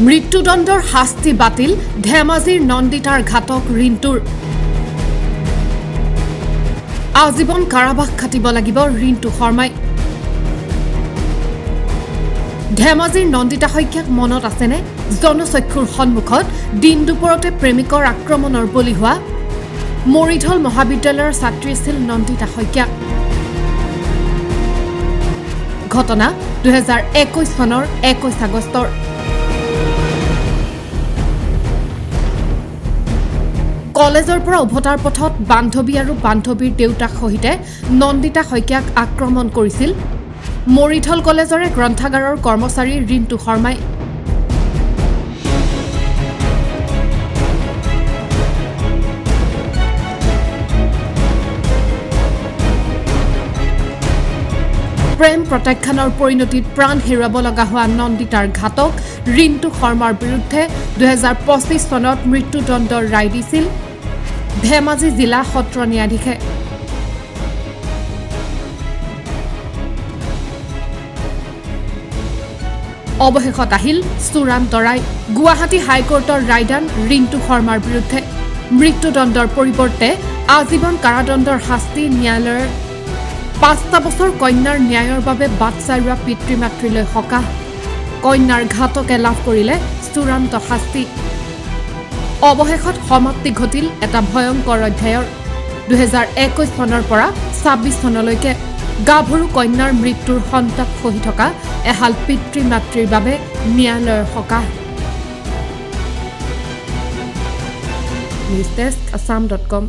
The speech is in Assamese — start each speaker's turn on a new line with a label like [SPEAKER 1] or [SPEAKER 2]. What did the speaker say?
[SPEAKER 1] মৃত্যুদণ্ডৰ শাস্তি বাতিল ধেমাজিৰ নন্দিতাৰ ঘাতক ৰিণ্টুৰ আজীৱন কাৰাবাস খাটিব লাগিব ৰিণ্টু শৰ্মাই ধেমাজিৰ নন্দিতা শইকীয়াক মনত আছেনে জনচক্ষুৰ সন্মুখত দিন দুপৰতে প্ৰেমিকৰ আক্ৰমণৰ বলি হোৱা মৰিধল মহাবিদ্যালয়ৰ ছাত্ৰী আছিল নন্দিতা শইকীয়া ঘটনা 2021 চনৰ 21 আগষ্টৰ কলেজৰ পৰা উভতাৰ পথত বান্ধৱী আৰু বান্ধৱীৰ দেউতাক সহিতে নন্দিতা শইকীয়াক আক্ৰমণ কৰিছিল মৰিধল কলেজৰে গ্ৰন্থাগাৰৰ কৰ্মচাৰী ৰিণ্টু শৰ্মাই প্ৰেম প্ৰত্যাখ্যানৰ পৰিণতিত প্ৰাণ হেৰুৱাব লগা হোৱা নন্দিতাৰ ঘাতক ৰিণ্টু শৰ্মাৰ বিৰুদ্ধে 2025 চনত মৃত্যুদণ্ডৰ ৰায় দিছিল ধেমাজি জিলা সত্ৰ ন্যায়াধীশে অৱশেষত আহিল চূড়ান্ত ৰায় গুৱাহাটী হাইকোৰ্টৰ ৰায়দান ৰিণ্টু শৰ্মাৰ বিৰুদ্ধে মৃত্যুদণ্ডৰ পৰিৱৰ্তে আজীৱন কাৰাদণ্ডৰ শাস্তি ন্যায়ালয়ৰ 5টা বছৰ কন্যাৰ ন্যায়ৰ বাবে বাট চাই পিতৃ মাতৃলৈ সকাহ কন্যাৰ ঘাতকে লাভ কৰিলে চূড়ান্ত শাস্তি অৱশেষত সমাপ্তি ঘটিল এটা ভয়ংকৰ অধ্যায়ৰ 2021 চনৰ পৰা 26 চনলৈকে গাভৰু কন্যাৰ মৃত্যুৰ সন্তাপ সহি থকা এহাল পিতৃ মাতৃৰ বাবে ন্যায়ালয়ৰ সকাহ নিউজ ডেস্ক AssamdotCom